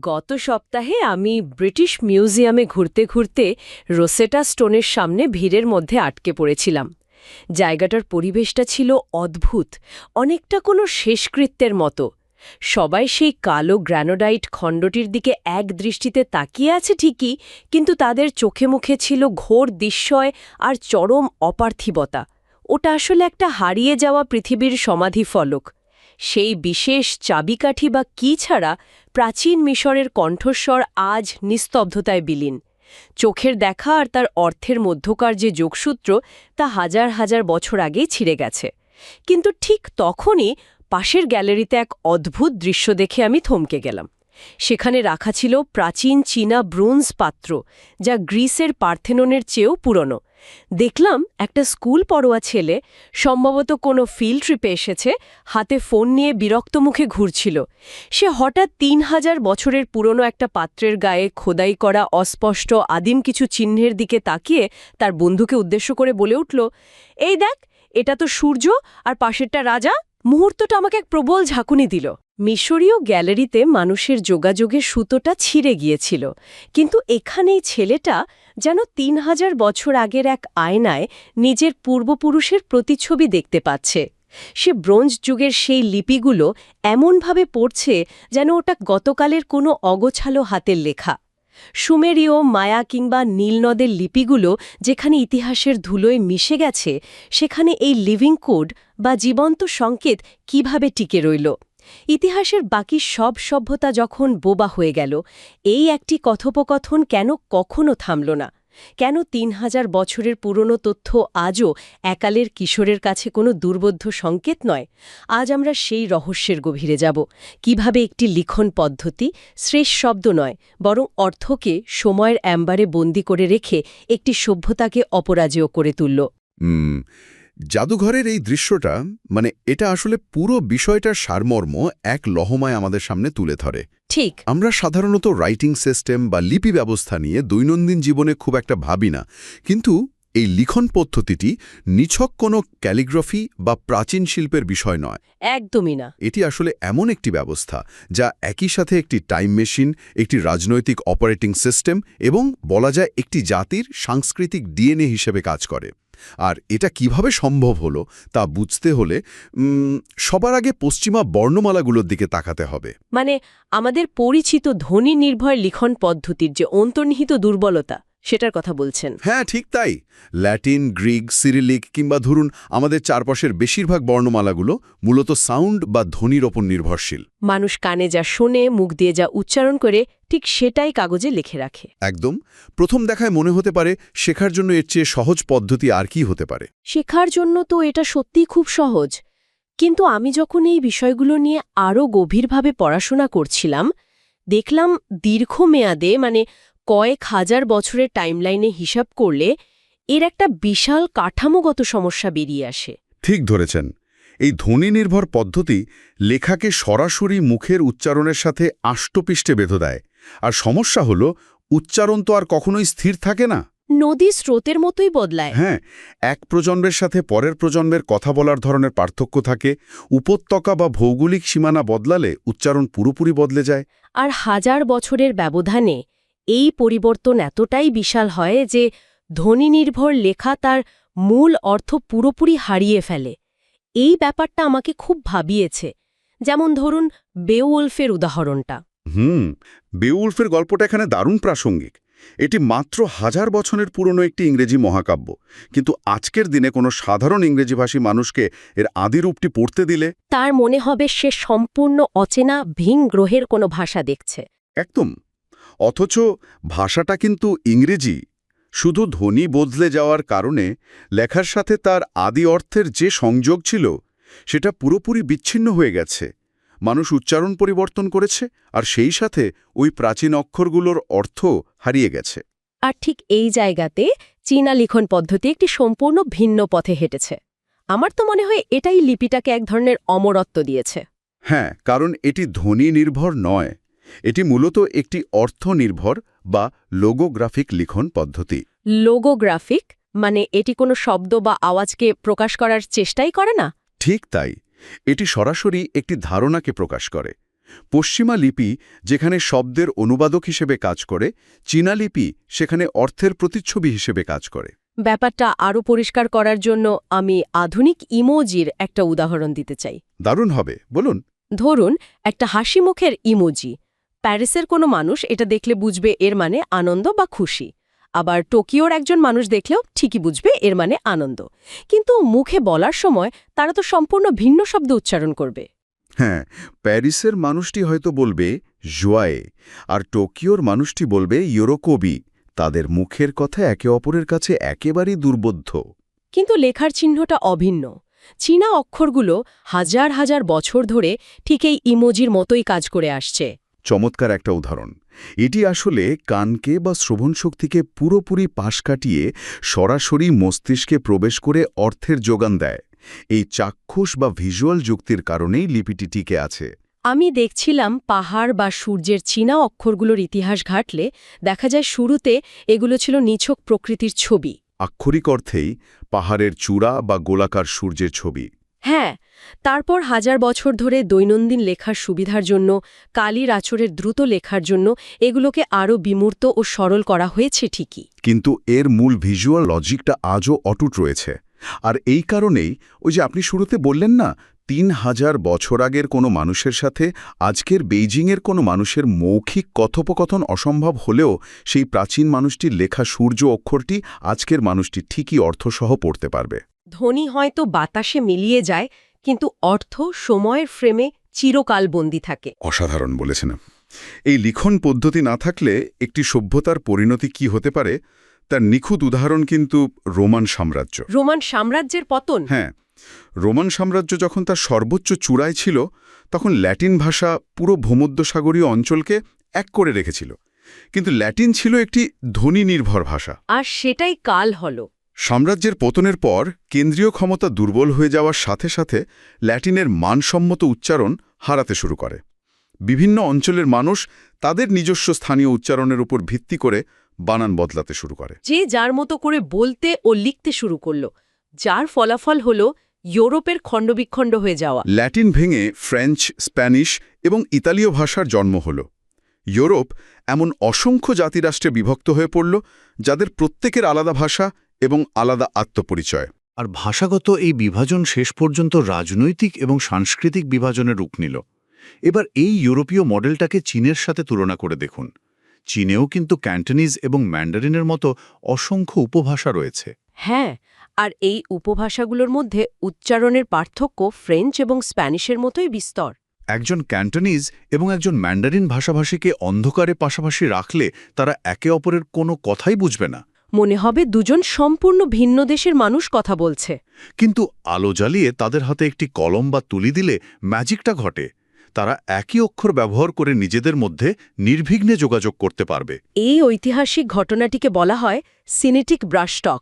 গত সপ্তাহে আমি ব্রিটিশ মিউজিয়ামে ঘুরতে ঘুরতে রোসেটা স্টোনের সামনে ভিড়ের মধ্যে আটকে পড়েছিলাম। জায়গাটার পরিবেশটা ছিল অদ্ভুত, অনেকটা কোনো শেষকৃত্যের মতো। সবাই সেই কালো গ্র্যানোডাইট খণ্ডটির দিকে এক দৃষ্টিতে তাকিয়ে আছে ঠিকই, কিন্তু তাদের চোখে মুখে ছিল ঘোর বিস্ময় আর চরম অপার্থিবতা। ওটা আসলে একটা হারিয়ে যাওয়া পৃথিবীর সমাধি ফলক। সেই বিশেষ চাবিকাঠি বা কী ছাড়া প্রাচীন মিশরের কণ্ঠস্বর আজ নিস্তব্ধতায় বিলীন। চোখের দেখা আর তার অর্থের মধ্যকার যে যোগসূত্র, তা হাজার হাজার বছর আগেই ছিঁড়ে গেছে। কিন্তু ঠিক তখনই পাশের গ্যালারিতে এক অদ্ভুত দৃশ্য দেখে আমি থমকে গেলাম। সেখানে রাখা ছিল প্রাচীন চীনা ব্রোঞ্জ পাত্র, যা গ্রিসের পার্থেননের চেয়েও পুরনো। দেখলাম একটা স্কুল পড়ুয়া ছেলে, সম্ভবত কোনো ফিল্ড ট্রিপে এসেছে, হাতে ফোন নিয়ে বিরক্ত মুখে ঘুরছিল। সে হঠাৎ ৩,০০০ বছরের পুরনো একটা পাত্রের গায়ে খোদাই করা অস্পষ্ট আদিম কিছু চিহ্নের দিকে তাকিয়ে তার বন্ধুকে উদ্দেশ্য করে বলে উঠল, এই দেখ, এটা তো সূর্য, আর পাশেরটা রাজা। মুহূর্তটা আমাকে এক প্রবল ঝাঁকুনি দিল। মিশরীয় গ্যালারিতে মানুষের যোগাযোগের সুতোটা ছিঁড়ে গিয়েছিল, কিন্তু এখানেই ছেলেটা যেন ৩,০০০ বছর আগের এক আয়নায় নিজের পূর্বপুরুষের প্রতিচ্ছবি দেখতে পাচ্ছে। সে ব্রোঞ্জ যুগের সেই লিপিগুলো এমনভাবে পড়ছে যেন ওটা গতকালের কোনো অগোছালো হাতের লেখা। সুমেরীয়, মায়া কিংবা নীলনদের লিপিগুলো যেখানে ইতিহাসের ধুলোয় মিশে গেছে, সেখানে এই লিভিং কোড বা জীবন্ত সংকেত কিভাবে টিকে রইল। ইতিহাসের বাকি সব সভ্যতা যখন বোবা হয়ে গেল, এই একটি কথোপকথন কেন কখনো থামল না? কেন ৩,০০০ বছরের পুরনো তথ্য আজও একালের কিশোরের কাছে কোনো দুর্বোধ্য সংকেত নয়? আজ আমরা সেই রহস্যের গভীরে যাব। কিভাবে একটি লিখন পদ্ধতি শ্রেষ্ঠ শব্দ নয়, বরং অর্থকে সময়ের অ্যাম্বারে বন্দি করে রেখে একটি সভ্যতাকে অপরাজেয় করে তুলল। জাদুঘরের এই দৃশ্যটা, এটা আসলে পুরো বিষয়টার সারমর্ম এক লহমায় আমাদের সামনে তুলে ধরে। ঠিক। আমরা সাধারণত রাইটিং সিস্টেম বা লিপি ব্যবস্থা নিয়ে দৈনন্দিন জীবনে খুব একটা ভাবি না, কিন্তু এই লিখন পদ্ধতিটি নিছক কোনো ক্যালিগ্রাফি বা প্রাচীন শিল্পের বিষয় নয়। একদমই না। এটি আসলে এমন একটি ব্যবস্থা যা একই সাথে একটি টাইম মেশিন, একটি রাজনৈতিক অপারেটিং সিস্টেম এবং বলা যায় একটি জাতির সাংস্কৃতিক ডিএনএ হিসেবে কাজ করে। আর এটা কিভাবে সম্ভব হলো তা বুঝতে হলে সবার আগে পশ্চিমা বর্ণমালাগুলোর দিকে তাকাতে হবে। আমাদের পরিচিত ধ্বনি নির্ভর লিখন পদ্ধতির যে অন্তর্নিহিত দুর্বলতা, সেটার কথা বলছেন? হ্যাঁ, ঠিক তাই। ল্যাটিন, গ্রিক, সিরিলিক কিংবা ধরুন আমাদের চারপাশের বেশিরভাগ বর্ণমালাগুলো মূলত সাউন্ড বা ধ্বনির ওপর নির্ভরশীল। মানুষ কানে যা শোনে, মুখ দিয়ে যা উচ্চারণ করে, ঠিক সেটাই কাগজে লিখে রাখে। একদম। প্রথম দেখায় মনে হতে পারে শেখার জন্য এর চেয়ে সহজ পদ্ধতি আর কি হতে পারে। শেখার জন্য তো এটা সত্যিই খুব সহজ, কিন্তু আমি যখন এই বিষয়গুলো নিয়ে আরও গভীরভাবে পড়াশোনা করছিলাম, দেখলাম দীর্ঘমেয়াদে কয়েক হাজার বছরের টাইমলাইনে হিসাব করলে এর একটা বিশাল কাঠামোগত সমস্যা বেরিয়ে আসে। ঠিক ধরেছেন। এই ধ্বনি নির্ভর পদ্ধতি লেখাকে সরাসরি মুখের উচ্চারণের সাথে আষ্টপৃষ্টে বেঁধে দেয়। আর সমস্যা হলো, উচ্চারণ তো আর কখনোই স্থির থাকে না। নদী স্রোতের মতোই বদলায়। হ্যাঁ, এক প্রজন্মের সাথে পরের প্রজন্মের কথা বলার ধরনের পার্থক্য থাকে। উপত্যকা বা ভৌগোলিক সীমানা বদলালে উচ্চারণ পুরোপুরি বদলে যায়। আর হাজার বছরের ব্যবধানে এই পরিবর্তন এতটাই বিশাল হয় যে ধ্বনি নির্ভর লেখা তার মূল অর্থ পুরোপুরি হারিয়ে ফেলে। এই ব্যাপারটা আমাকে খুব ভাবিয়েছে। যেমন ধরুন বেওয়ুলফের উদাহরণটা। বেওয়ুলফের গল্পটা এখানে দারুণ প্রাসঙ্গিক। এটি মাত্র হাজার বছরের পুরনো একটি ইংরেজি মহাকাব্য, কিন্তু আজকের দিনে কোনো সাধারণ ইংরেজিভাষী মানুষকে এর আদি রূপটি পড়তে দিলে তার মনে হবে সে সম্পূর্ণ অচেনা ভিন গ্রহের কোনো ভাষা দেখছে। একদম। অথচ ভাষাটা কিন্তু ইংরেজি, শুধু ধ্বনি বদলে যাওয়ার কারণে লেখার সাথে তার আদি অর্থের যে সংযোগ ছিল সেটা পুরোপুরি বিচ্ছিন্ন হয়ে গেছে। মানুষ উচ্চারণ পরিবর্তন করেছে, আর সেই সাথে ওই প্রাচীন অক্ষরগুলোর অর্থ হারিয়ে গেছে। আর ঠিক এই জায়গাতে চীনা লিখন পদ্ধতি একটি সম্পূর্ণ ভিন্ন পথে হেঁটেছে। আমার তো মনে হয় এটাই লিপিটাকে এক ধরনের অমরত্ব দিয়েছে। হ্যাঁ, কারণ এটি ধ্বনি নির্ভর নয়, এটি মূলত একটি অর্থ নির্ভর বা লোগোগ্রাফিক লিখন পদ্ধতি। লোগোগ্রাফিক এটি কোনো শব্দ বা আওয়াজকে প্রকাশ করার চেষ্টাই করে না? ঠিক তাই। এটি সরাসরি একটি ধারণাকে প্রকাশ করে। পশ্চিমা লিপি যেখানে শব্দের অনুবাদক হিসেবে কাজ করে, চীনা লিপি সেখানে অর্থের প্রতিচ্ছবি হিসেবে কাজ করে। ব্যাপারটা আরও পরিষ্কার করার জন্য আমি আধুনিক ইমোজির একটা উদাহরণ দিতে চাই। দারুণ হবে, বলুন। ধরুন একটা হাসি মুখের ইমোজি। প্যারিসের কোনো মানুষ এটা দেখলে বুঝবে এর মানে আনন্দ বা খুশি। আবার টোকিওর একজন মানুষ দেখলেও ঠিকই বুঝবে এর মানে আনন্দ। কিন্তু মুখে বলার সময় তারা তো সম্পূর্ণ ভিন্ন শব্দ উচ্চারণ করবে। হ্যাঁ, প্যারিসের মানুষটি হয়তো বলবে জোয়ায়ে, আর টোকিওর মানুষটি বলবে ইয়োরোকোবি। তাদের মুখের কথা একে অপরের কাছে একেবারেই দুর্বোধ্য। কিন্তু লেখার চিহ্নটা অভিন্ন। চীনা অক্ষরগুলো হাজার হাজার বছর ধরে ঠিক এই ইমোজির মতোই কাজ করে আসছে। চমৎকার একটা উদাহরণ। এটি আসলে কানকে বা শ্রবণ শক্তিকে পুরোপুরি পাশ কাটিয়ে সরাসরি মস্তিষ্কে প্রবেশ করে অর্থের যোগান দেয়। এই চাক্ষুষ বা ভিজুয়াল যুক্তির কারণেই লিপিটি টিকে আছে। আমি দেখছিলাম পাহাড় বা সূর্যের চীনা অক্ষরগুলোর ইতিহাস ঘাটলে দেখা যায় শুরুতে এগুলো ছিল নিছক প্রকৃতির ছবি। আক্ষরিক অর্থেই পাহাড়ের চূড়া বা গোলাকার সূর্যের ছবি। হ্যাঁ, তারপর হাজার বছর ধরে দৈনন্দিন লেখার সুবিধার জন্য, কালির আঁচড়ের দ্রুত লেখার জন্য এগুলোকে আরও বিমূর্ত ও সরল করা হয়েছে ঠিকই। কিন্তু এর মূল ভিজুয়াল লজিকটা আজও অটুট রয়েছে। আর এই কারণেই ওই যে আপনি শুরুতে বললেন না, ৩,০০০ বছর আগের কোনো মানুষের সাথে আজকের বেইজিংয়ের কোনো মানুষের মৌখিক কথোপকথন অসম্ভব হলেও সেই প্রাচীন চিনমানুষটির লেখা সূর্য অক্ষরটি আজকের মানুষটি ঠিকই অর্থসহ পড়তে পারবে। ধ্বনি হয়তো বাতাসে মিলিয়ে যায়, কিন্তু অর্থ সময়ের ফ্রেমে চিরকাল বন্দী থাকে। অসাধারণ বলেছেন। এই লিখন পদ্ধতি না থাকলে একটি সভ্যতার পরিণতি কি হতে পারে তার নিখুঁত উদাহরণ কিন্তু রোমান সাম্রাজ্য। রোমান সাম্রাজ্যের পতন। হ্যাঁ, রোমান সাম্রাজ্য যখন তার সর্বোচ্চ চূড়ায় ছিল, তখন ল্যাটিন ভাষা পুরো ভূমধ্যসাগরীয় অঞ্চলকে এক করে রেখেছিল। কিন্তু ল্যাটিন ছিল একটি ধ্বনি নির্ভর ভাষা। আর সেটাই কাল হল। সাম্রাজ্যের পতনের পর কেন্দ্রীয় ক্ষমতা দুর্বল হয়ে যাওয়ার সাথে সাথে ল্যাটিনের মানসম্মত উচ্চারণ হারাতে শুরু করে। বিভিন্ন অঞ্চলের মানুষ তাদের নিজস্ব স্থানীয় উচ্চারণের উপর ভিত্তি করে বানান বদলাতে শুরু করে। যে যার মতো করে বলতে ও লিখতে শুরু করল, যার ফলাফল হল ইউরোপের খণ্ডবিখণ্ড হয়ে যাওয়া। ল্যাটিন ভেঙে ফ্রেঞ্চ, স্প্যানিশ এবং ইতালীয় ভাষার জন্ম হল। ইউরোপ এমন অসংখ্য জাতিরাষ্ট্রে বিভক্ত হয়ে পড়ল, যাদের প্রত্যেকের আলাদা ভাষা এবং আলাদা আত্মপরিচয়। আর ভাষাগত এই বিভাজন শেষ পর্যন্ত রাজনৈতিক এবং সাংস্কৃতিক বিভাজনের রূপ নিল। এবার এই ইউরোপীয় মডেলটাকে চীনের সাথে তুলনা করে দেখুন। চীনেও কিন্তু ক্যান্টনিজ এবং ম্যান্ডারিনের মতো অসংখ্য উপভাষা রয়েছে। হ্যাঁ, আর এই উপভাষাগুলোর মধ্যে উচ্চারণের পার্থক্য ফ্রেঞ্চ এবং স্প্যানিশের মতোই বিস্তর। একজন ক্যান্টনিজ এবং একজন ম্যান্ডারিন ভাষাভাষীকে অন্ধকারে পাশাপাশি রাখলে তারা একে অপরের কোনো কথাই বুঝবে না। মনে হবে দুজন সম্পূর্ণ ভিন্ন দেশের মানুষ কথা বলছে। কিন্তু আলো জ্বালিয়ে তাদের হাতে একটি কলম বা তুলি দিলে ম্যাজিকটা ঘটে। তারা একই অক্ষর ব্যবহার করে নিজেদের মধ্যে নির্বিঘ্নে যোগাযোগ করতে পারবে। এই ঐতিহাসিক ঘটনাটিকে বলা হয় সিনেটিক ব্রাশটক।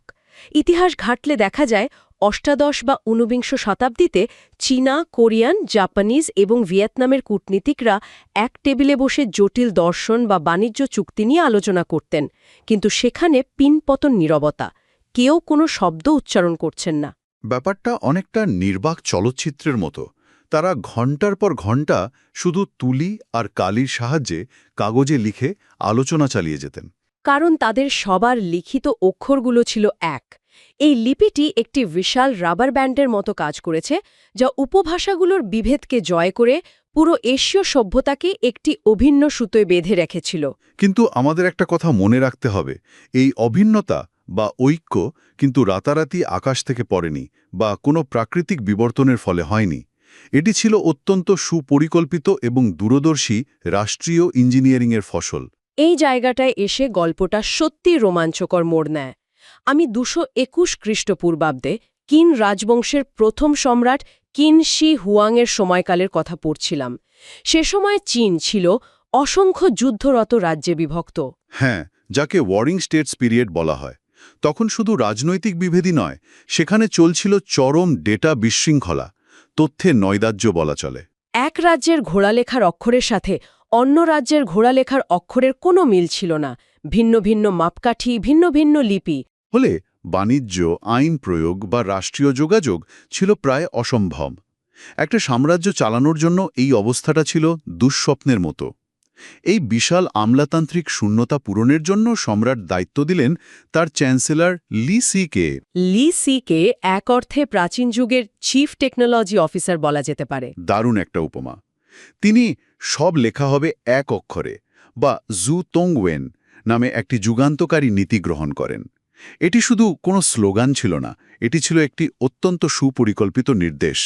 ইতিহাস ঘাটলে দেখা যায় অষ্টাদশ বা ঊনবিংশ শতাব্দীতে চীনা, কোরিয়ান, জাপানিজ এবং ভিয়েতনামের কূটনীতিকরা এক টেবিলে বসে জটিল দর্শন বা বাণিজ্য চুক্তি নিয়ে আলোচনা করতেন, কিন্তু সেখানে পিনপতন নীরবতা। কেউ কোনো শব্দ উচ্চারণ করছেন না। ব্যাপারটা অনেকটা নির্বাক চলচ্চিত্রের মতো। তারা ঘণ্টার পর ঘণ্টা শুধু তুলি আর কালির সাহায্যে কাগজে লিখে আলোচনা চালিয়ে যেতেন। কারণ তাদের সবার লিখিত অক্ষরগুলো ছিল এক। এই লিপিটি একটি বিশাল রাবার ব্যান্ডের মতো কাজ করেছে, যা উপভাষাগুলোর বিভেদকে জয় করে পুরো এশীয় সভ্যতাকে একটি অভিন্ন সুতোয় বেঁধে রেখেছিল। কিন্তু আমাদের একটা কথা মনে রাখতে হবে, এই অভিন্নতা বা ঐক্য কিন্তু রাতারাতি আকাশ থেকে পড়েনি বা কোনো প্রাকৃতিক বিবর্তনের ফলে হয়নি। এটি ছিল অত্যন্ত সুপরিকল্পিত এবং দূরদর্শী রাষ্ট্রীয় ইঞ্জিনিয়ারিংয়ের ফসল। এই জায়গাটায় এসে গল্পটা সত্যি রোমাঞ্চকর মোড় নেয়। আমি ২২১ খ্রিস্টপূর্বাব্দে কিন রাজবংশের প্রথম সম্রাট কিন শি হুয়াংয়ের সময়কালের কথা পড়ছিলাম। সে সময় চীন ছিল অসংখ্য যুদ্ধরত রাজ্যে বিভক্ত। হ্যাঁ, যাকে ওয়ারিং স্টেটস পিরিয়ড বলা হয়। তখন শুধু রাজনৈতিক বিভেদই নয়, সেখানে চলছিল চরম ডেটা বিশৃঙ্খলা, তথ্যের নৈরাজ্য বলা চলে। এক রাজ্যের ঘোড়ালেখার অক্ষরের সাথে অন্য রাজ্যের ঘোড়ালেখার অক্ষরের কোনো মিল ছিল না। ভিন্ন ভিন্ন মাপকাঠি, ভিন্ন ভিন্ন লিপি। ফলে বাণিজ্য, আইন প্রয়োগ বা রাষ্ট্রীয় যোগাযোগ ছিল প্রায় অসম্ভব। একটা সাম্রাজ্য চালানোর জন্য এই অবস্থাটা ছিল দুঃস্বপ্নের মতো। এই বিশাল আমলাতান্ত্রিক শূন্যতা পূরণের জন্য সম্রাট দায়িত্ব দিলেন তার চ্যান্সেলর লি সিকে। লি সিকে এক অর্থে প্রাচীন যুগের চিফ টেকনোলজি অফিসার বলা যেতে পারে। দারুণ একটা উপমা। তিনি সব লেখা হবে এক অক্ষরে বা জু তোংওয়েন নামে একটি যুগান্তকারী নীতি গ্রহণ করেন। এটি শুধু কোনো স্লোগান ছিল না, এটি ছিল একটি অত্যন্ত সুপরিকল্পিত নির্দেশ।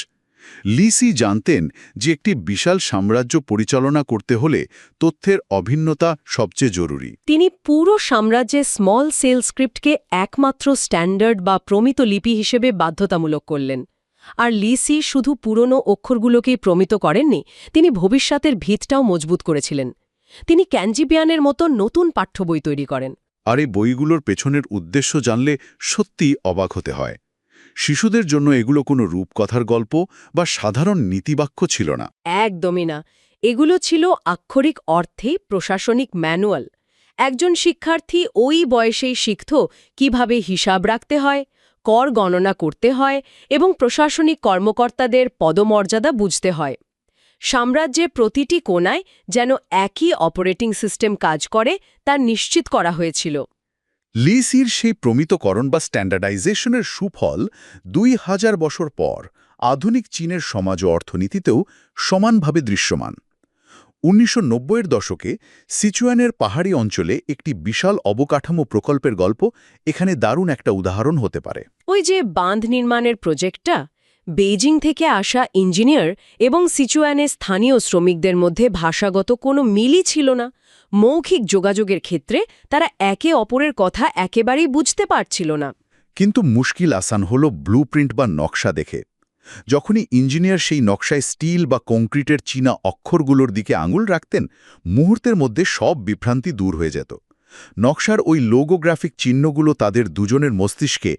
লি সি জানতেন যে একটি বিশাল সাম্রাজ্য পরিচালনা করতে হলে তথ্যের অভিন্নতা সবচেয়ে জরুরি। তিনি পুরো সাম্রাজ্যে স্মল সেল স্ক্রিপ্টকে একমাত্র স্ট্যান্ডার্ড বা প্রমিত লিপি হিসেবে বাধ্যতামূলক করলেন। আর লি সি শুধু পুরনো অক্ষরগুলোকেই প্রমিত করেননি, তিনি ভবিষ্যতের ভিতটাও মজবুত করেছিলেন। তিনি ক্যানজিবিয়ানের মতো নতুন পাঠ্য বই তৈরি করেন। আর এই বইগুলোর পেছনের উদ্দেশ্য জানলে সত্যি অবাক হতে হয়। শিশুদের জন্য এগুলো কোনো রূপকথার গল্প বা সাধারণ নীতিবাক্য ছিল না। একদমই না, এগুলো ছিল আক্ষরিক অর্থেই প্রশাসনিক ম্যানুয়াল। একজন শিক্ষার্থী ওই বয়সেই শিখত কিভাবে হিসাব রাখতে হয়, কর গণনা করতে হয় এবং প্রশাসনিক কর্মকর্তাদের পদমর্যাদা বুঝতে হয়। সাম্রাজ্যের প্রতিটি কোণায় যেন একই অপারেটিং সিস্টেম কাজ করে তা নিশ্চিত করা হয়েছিল। লি সির সেই প্রমিতকরণ বা স্ট্যান্ডার্ডাইজেশনের সুফল ২০০০ বছর পর আধুনিক চীনের সমাজ ও অর্থনীতিতেও সমানভাবে দৃশ্যমান। ১৯৯০-এর দশকে সিচুয়ানের পাহাড়ি অঞ্চলে একটি বিশাল অবকাঠামো প্রকল্পের গল্প এখানে দারুণ একটা উদাহরণ হতে পারে। ওই যে বাঁধ নির্মাণের প্রজেক্টটা, বেইজিং থেকে আসা ইঞ্জিনিয়ার এবং সিচুয়ানের স্থানীয় শ্রমিকদের মধ্যে ভাষাগত কোনো মিলই ছিল না। মৌখিক যোগাযোগের ক্ষেত্রে তারা একে অপরের কথা একেবারেই বুঝতে পারছিল না। কিন্তু মুশকিল আসান হল ব্লুপ্রিন্ট বা নকশা দেখে। যখনই ইঞ্জিনিয়ার সেই নকশায় স্টিল বা কংক্রিটের চীনা অক্ষরগুলোর দিকে আঙুল রাখতেন, মুহূর্তের মধ্যে সব বিভ্রান্তি দূর হয়ে যেত। নকশার ওই লোগোগ্রাফিক চিহ্নগুলো তাদের দুজনের মস্তিষ্কে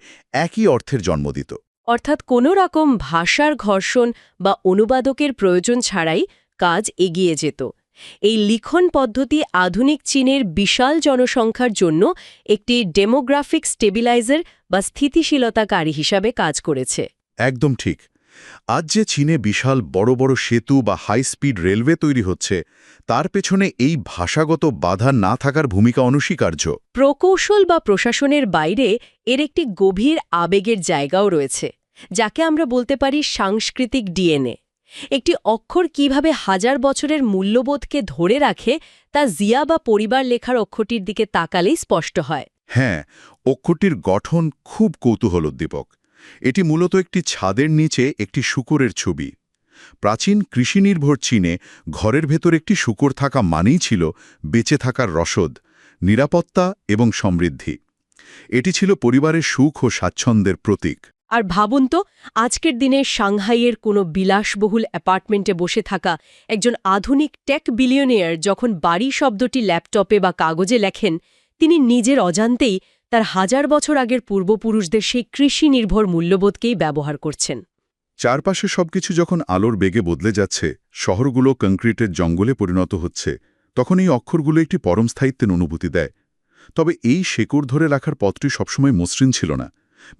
একই অর্থের জন্ম দিত। অর্থাৎ কোনো রকম ভাষার ঘর্ষণ বা অনুবাদকের প্রয়োজন ছাড়াই কাজ এগিয়ে যেত। এই লিখন পদ্ধতি আধুনিক চীনের বিশাল জনসংখ্যার জন্য একটি ডেমোগ্রাফিক স্টেবিলাইজার বা স্থিতিশীলতাকারী হিসাবে কাজ করেছে। একদম ঠিক। আজ যে চীনে বিশাল বড় বড় সেতু বা হাই স্পিড রেলওয়ে তৈরি হচ্ছে, তার পেছনে এই ভাষাগত বাধা না থাকার ভূমিকা অনস্বীকার্য। প্রকৌশল বা প্রশাসনের বাইরে এর একটি গভীর আবেগের জায়গাও রয়েছে, যাকে আমরা বলতে পারি সাংস্কৃতিক ডিএনএ। একটি অক্ষর কিভাবে হাজার বছরের মূল্যবোধকে ধরে রাখে তা জিয়া বা পরিবার লেখার অক্ষরটির দিকে তাকালেই স্পষ্ট হয়। হ্যাঁ, অক্ষরটির গঠন খুব কৌতূহলোদ্দীপক। এটি মূলত একটি ছাদের নিচে একটি শূকরের ছবি। প্রাচীন কৃষিনির্ভর চীনে ঘরের ভেতর একটি শূকর থাকা মানেই ছিল বেঁচে থাকার রসদ, নিরাপত্তা এবং সমৃদ্ধি। এটি ছিল পরিবারের সুখ ও স্বাচ্ছন্দ্যের প্রতীক। আর ভাবুন তো, আজকের দিনে সাংহাইয়ের কোনো বিলাসবহুল অ্যাপার্টমেন্টে বসে থাকা একজন আধুনিক টেক বিলিয়নিয়ার যখন বাড়ি শব্দটি ল্যাপটপে বা কাগজে লেখেন, তিনি নিজের অজান্তেই তার হাজার বছর আগের পূর্বপুরুষদের সেই কৃষি নির্ভর মূল্যবোধকেই ব্যবহার করছেন। চারপাশে সবকিছু যখন আলোর বেগে বদলে যাচ্ছে, শহরগুলো কংক্রিটের জঙ্গলে পরিণত হচ্ছে, তখন এই অক্ষরগুলো একটি পরম স্থায়িত্বের অনুভূতি দেয়। তবে এই শেকড় ধরে রাখার পথটি সবসময় মসৃণ ছিল না।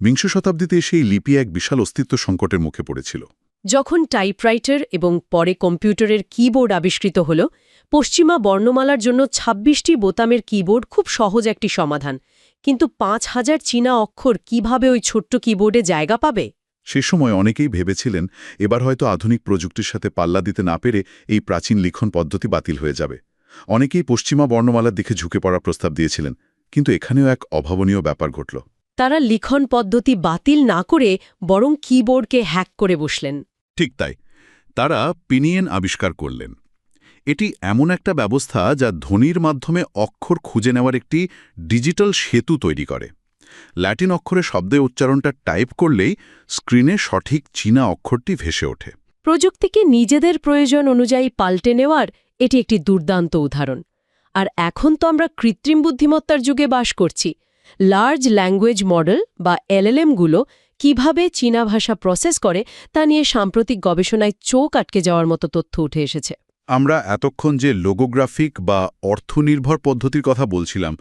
বিংশ শতাব্দীতে সেই লিপি এক বিশাল অস্তিত্ব সংকটের মুখে পড়েছিল। যখন টাইপরাইটার এবং পরে কম্পিউটারের কিবোর্ড আবিষ্কৃত হল, পশ্চিমা বর্ণমালার জন্য ২৬টি বোতামের কিবোর্ড খুব সহজ একটি সমাধান। কিন্তু ৫,০০০ চীনা অক্ষর কিভাবে ওই ছোট্ট কিবোর্ডে জায়গা পাবে? সে সময় অনেকেই ভেবেছিলেন এবার হয়তো আধুনিক প্রযুক্তির সাথে পাল্লা দিতে না পেরে এই প্রাচীন লিখন পদ্ধতি বাতিল হয়ে যাবে। অনেকেই পশ্চিমা বর্ণমালার দিকে ঝুঁকে পড়ার প্রস্তাব দিয়েছিলেন, কিন্তু এখানেও এক অভাবনীয় ব্যাপার ঘটল। তারা লিখন পদ্ধতি বাতিল না করে বরং কিবোর্ডকে হ্যাক করে বসলেন। ঠিক তাই, তারা পিনিয়েন আবিষ্কার করলেন। এটি এমন একটা ব্যবস্থা যা ধ্বনির মাধ্যমে অক্ষর খুঁজে নেওয়ার একটি ডিজিটাল সেতু তৈরি করে। ল্যাটিন অক্ষরে শব্দের উচ্চারণটা টাইপ করলেই স্ক্রিনে সঠিক চীনা অক্ষরটি ভেসে ওঠে। প্রযুক্তিকে নিজেদের প্রয়োজন অনুযায়ী পাল্টে নেওয়ার এটি একটি দুর্দান্ত উদাহরণ। আর এখন তো আমরা কৃত্রিম বুদ্ধিমত্তার যুগে বাস করছি। লার্জ ল্যাঙ্গুয়েজ মডেল বা এলএলএমগুলো কিভাবে চীনা ভাষা প্রসেস করে তা নিয়ে সাম্প্রতিক গবেষণায় চোখ আটকে যাওয়ার মতো তথ্য উঠে এসেছে। আমরা এতক্ষণ যে লোগোগ্রাফিক বা অর্থনির্ভর পদ্ধতির কথা বলছিলাম,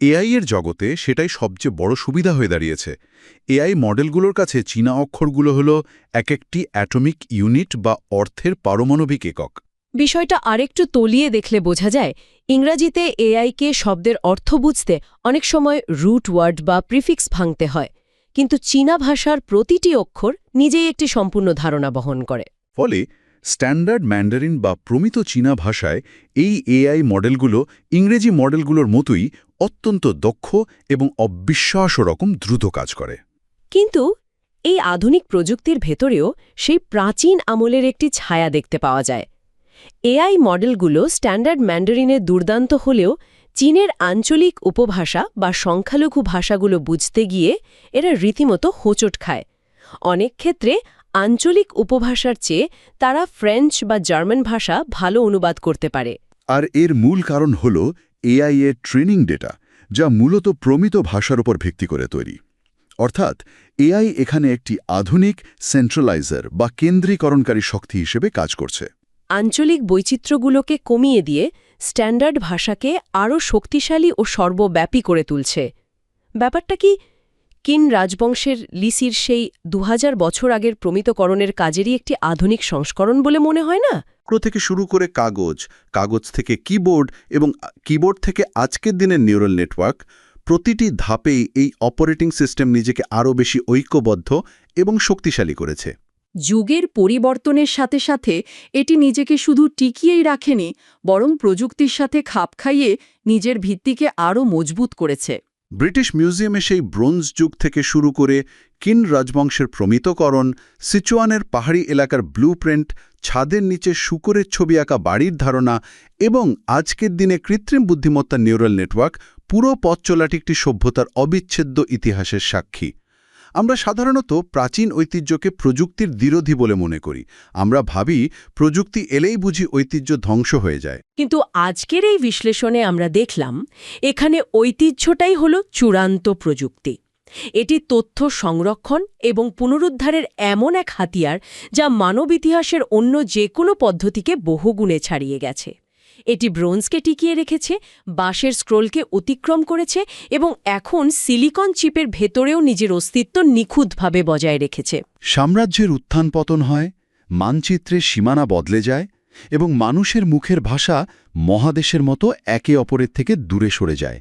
এআই এর জগতে সেটাই সবচেয়ে বড় সুবিধা হয়ে দাঁড়িয়েছে। এআই মডেলগুলোর কাছে চীনা অক্ষরগুলো হলো এক একটি অ্যাটমিক ইউনিট বা অর্থের পারমাণবিক একক। বিষয়টা আরেকটু তলিয়ে দেখলে বোঝা যায়, ইংরাজিতে এআইকে শব্দের অর্থ বুঝতে অনেক সময় রুট ওয়ার্ড বা প্রিফিক্স ভাঙতে হয়, কিন্তু চীনা ভাষার প্রতিটি অক্ষর নিজেই একটি সম্পূর্ণ ধারণা বহন করে। ফলে স্ট্যান্ডার্ড ম্যান্ডারিন বা প্রমিত চীনা ভাষায় এই এআই মডেলগুলো ইংরেজি মডেলগুলোর মতোই অত্যন্ত দক্ষ এবং অবিশ্বাস্য রকম দ্রুত কাজ করে। কিন্তু এই আধুনিক প্রযুক্তির ভেতরেও সেই প্রাচীন আমলের একটি ছায়া দেখতে পাওয়া যায়। এআই মডেলগুলো স্ট্যান্ডার্ড ম্যান্ডারিনে দুর্দান্ত হলেও চীনের আঞ্চলিক উপভাষা বা সংখ্যালঘু ভাষাগুলো বুঝতে গিয়ে এরা রীতিমতো হোঁচট খায়। অনেক ক্ষেত্রে আঞ্চলিক উপভাষার চেয়ে তারা ফ্রেঞ্চ বা জার্মান ভাষা ভালো অনুবাদ করতে পারে। আর এর মূল কারণ হল এআই এর ট্রেনিং ডেটা, যা মূলত প্রমিত ভাষার উপর ভিত্তি করে তৈরি। অর্থাৎ এআই এখানে একটি আধুনিক সেন্ট্রালাইজার বা কেন্দ্রীকরণকারী শক্তি হিসেবে কাজ করছে। আঞ্চলিক বৈচিত্র্যগুলোকে কমিয়ে দিয়ে স্ট্যান্ডার্ড ভাষাকে আরও শক্তিশালী ও সর্বব্যাপী করে তুলছে। ব্যাপারটা কি কিন রাজবংশের লিসির সেই 2000 বছর আগের প্রমিতকরণের কাজেরই একটি আধুনিক সংস্করণ বলে মনে হয় না? থেকে শুরু করে কাগজ থেকে কিবোর্ড এবং কিবোর্ড থেকে আজকের দিনের নিউরাল নেটওয়ার্ক, প্রতিটি ধাপেই এই অপারেটিং সিস্টেম নিজেকে আরও বেশি ঐক্যবদ্ধ এবং শক্তিশালী করেছে। যুগের পরিবর্তনের সাথে সাথে এটি নিজেকে শুধু টিকিয়েই রাখেনি, বরং প্রযুক্তির সাথে খাপ খাইয়ে নিজের ভিত্তিকে আরও মজবুত করেছে। ব্রিটিশ মিউজিয়ামে সেই ব্রোঞ্জ যুগ থেকে শুরু করে কিন রাজবংশের প্রমিতকরণ, সিচুয়ানের পাহাড়ি এলাকার ব্লুপ্রিন্ট, ছাদের নিচে শূকরের ছবি আঁকা বাড়ির ধারণা এবং আজকের দিনে কৃত্রিম বুদ্ধিমত্তার নিউরাল নেটওয়ার্ক, পুরো পথ চলাটি একটি সভ্যতার অবিচ্ছেদ্য ইতিহাসের সাক্ষী। আমরা সাধারণত প্রাচীন ঐতিহ্যকে প্রযুক্তির বিরোধী বলে মনে করি। আমরা ভাবি প্রযুক্তি এলেই বুঝি ঐতিহ্য ধ্বংস হয়ে যায়। কিন্তু আজকের এই বিশ্লেষণে আমরা দেখলাম এখানে ঐতিহ্যটাই হলো চূড়ান্ত প্রযুক্তি। এটি তথ্য সংরক্ষণ এবং পুনরুদ্ধারের এমন এক হাতিয়ার যা মানব ইতিহাসের অন্য যে কোনো পদ্ধতিকে বহুগুণে ছাড়িয়ে গেছে। এটি ব্রোঞ্জকে টিকিয়ে রেখেছে, বাঁশের স্ক্রোলকে অতিক্রম করেছে এবং এখন সিলিকন চিপের ভেতরেও নিজের অস্তিত্ব নিখুঁতভাবে বজায় রেখেছে। সাম্রাজ্যের উত্থান পতন হয়, মানচিত্রের সীমানা বদলে যায় এবং মানুষের মুখের ভাষা মহাদেশের মতো একে অপরের থেকে দূরে সরে যায়,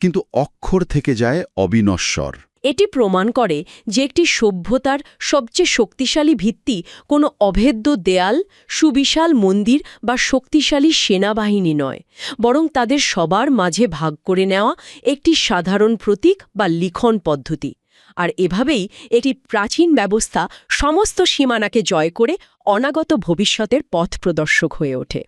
কিন্তু অক্ষর থেকে যায় অবিনশ্বর। এটি প্রমাণ করে যে একটি সভ্যতার সবচেয়ে শক্তিশালী ভিত্তি কোনো অভেদ্য দেয়াল, সুবিশাল মন্দির বা শক্তিশালী সেনাবাহিনী নয়, বরং তাদের সবার মাঝে ভাগ করে নেওয়া একটি সাধারণ প্রতীক বা লিখন পদ্ধতি। আর এভাবেই একটি প্রাচীন ব্যবস্থা সমস্ত সীমানাকে জয় করে অনাগত ভবিষ্যতের পথ প্রদর্শক হয়ে ওঠে।